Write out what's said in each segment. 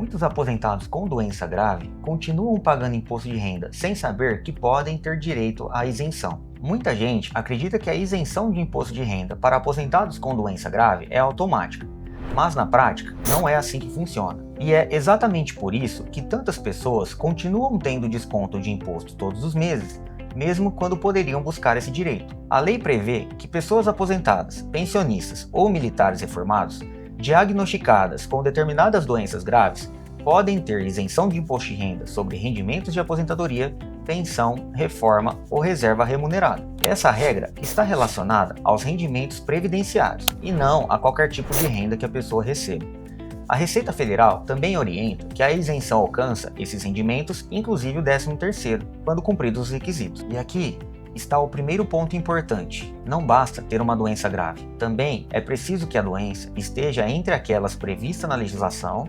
Muitos aposentados com doença grave continuam pagando imposto de renda sem saber que podem ter direito à isenção. Muita gente acredita que a isenção de imposto de renda para aposentados com doença grave é automática, mas na prática não é assim que funciona. E é exatamente por isso que tantas pessoas continuam tendo desconto de imposto todos os meses, mesmo quando poderiam buscar esse direito. A lei prevê que pessoas aposentadas, pensionistas ou militares reformados diagnosticadas com determinadas doenças graves podem ter isenção de imposto de renda sobre rendimentos de aposentadoria, pensão, reforma ou reserva remunerada. Essa regra está relacionada aos rendimentos previdenciários e não a qualquer tipo de renda que a pessoa receba. A Receita Federal também orienta que a isenção alcança esses rendimentos, inclusive o 13º, quando cumpridos os requisitos. E aqui está o primeiro ponto importante. Não basta ter uma doença grave. Também é preciso que a doença esteja entre aquelas previstas na legislação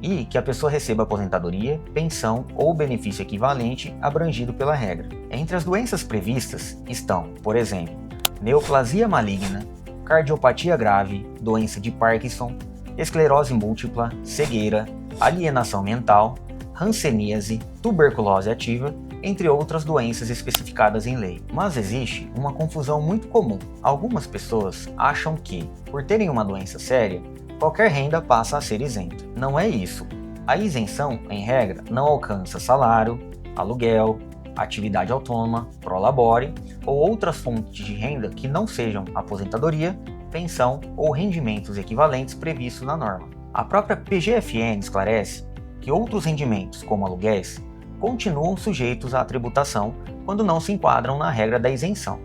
e que a pessoa receba aposentadoria, pensão ou benefício equivalente abrangido pela regra. Entre as doenças previstas estão, por exemplo, neoplasia maligna, cardiopatia grave, doença de Parkinson, esclerose múltipla, cegueira, alienação mental, hanseníase, tuberculose ativa, entre outras doenças especificadas em lei. Mas existe uma confusão muito comum. Algumas pessoas acham que, por terem uma doença séria, qualquer renda passa a ser isenta. Não é isso. A isenção, em regra, não alcança salário, aluguel, atividade autônoma, prolabore ou outras fontes de renda que não sejam aposentadoria, pensão ou rendimentos equivalentes previstos na norma. A própria PGFN esclarece que outros rendimentos, como aluguéis, continuam sujeitos à tributação quando não se enquadram na regra da isenção.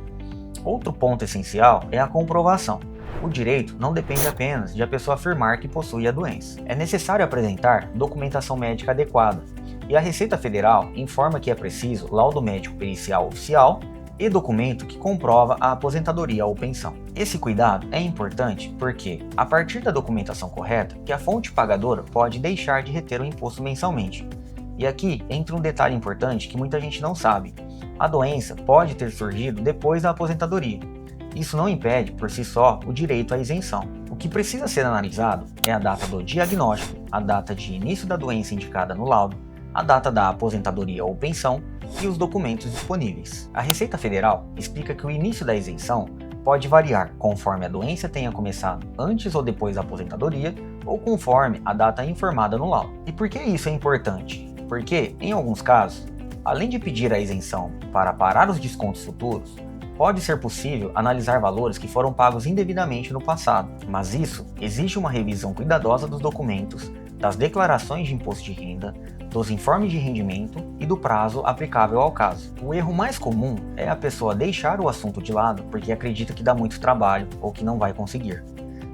Outro ponto essencial é a comprovação. O direito não depende apenas de a pessoa afirmar que possui a doença. É necessário apresentar documentação médica adequada, e a Receita Federal informa que é preciso laudo médico pericial oficial e documento que comprova a aposentadoria ou pensão. Esse cuidado é importante porque, a partir da documentação correta, que a fonte pagadora pode deixar de reter o imposto mensalmente. E aqui entra um detalhe importante que muita gente não sabe. A doença pode ter surgido depois da aposentadoria. Isso não impede, por si só, o direito à isenção. O que precisa ser analisado é a data do diagnóstico, a data de início da doença indicada no laudo, a data da aposentadoria ou pensão e os documentos disponíveis. A Receita Federal explica que o início da isenção pode variar conforme a doença tenha começado antes ou depois da aposentadoria ou conforme a data informada no laudo. E por que isso é importante? Porque, em alguns casos, além de pedir a isenção para parar os descontos futuros, pode ser possível analisar valores que foram pagos indevidamente no passado, mas isso exige uma revisão cuidadosa dos documentos, das declarações de imposto de renda, dos informes de rendimento e do prazo aplicável ao caso. O erro mais comum é a pessoa deixar o assunto de lado porque acredita que dá muito trabalho ou que não vai conseguir.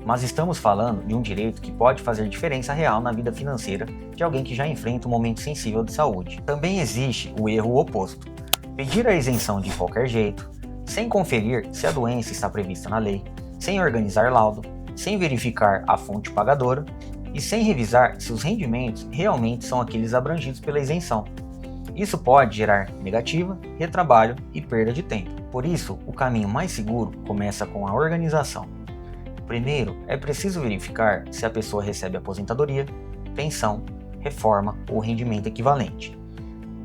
Mas estamos falando de um direito que pode fazer diferença real na vida financeira de alguém que já enfrenta um momento sensível de saúde. Também existe o erro oposto: pedir a isenção de qualquer jeito, sem conferir se a doença está prevista na lei, sem organizar laudo, sem verificar a fonte pagadora e sem revisar se os rendimentos realmente são aqueles abrangidos pela isenção. Isso pode gerar negativa, retrabalho e perda de tempo. Por isso, o caminho mais seguro começa com a organização. Primeiro, é preciso verificar se a pessoa recebe aposentadoria, pensão, reforma ou rendimento equivalente.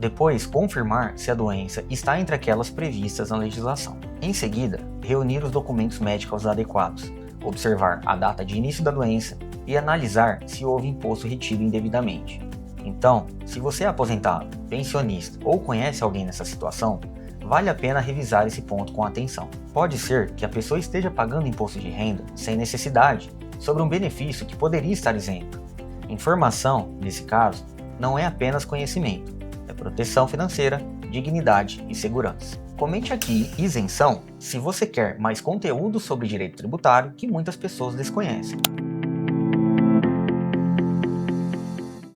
Depois, confirmar se a doença está entre aquelas previstas na legislação. Em seguida, reunir os documentos médicos adequados, observar a data de início da doença e analisar se houve imposto retido indevidamente. Então, se você é aposentado, pensionista ou conhece alguém nessa situação, vale a pena revisar esse ponto com atenção. Pode ser que a pessoa esteja pagando imposto de renda sem necessidade sobre um benefício que poderia estar isento. Informação, nesse caso, não é apenas conhecimento, é proteção financeira, dignidade e segurança. Comente aqui isenção se você quer mais conteúdo sobre direito tributário que muitas pessoas desconhecem.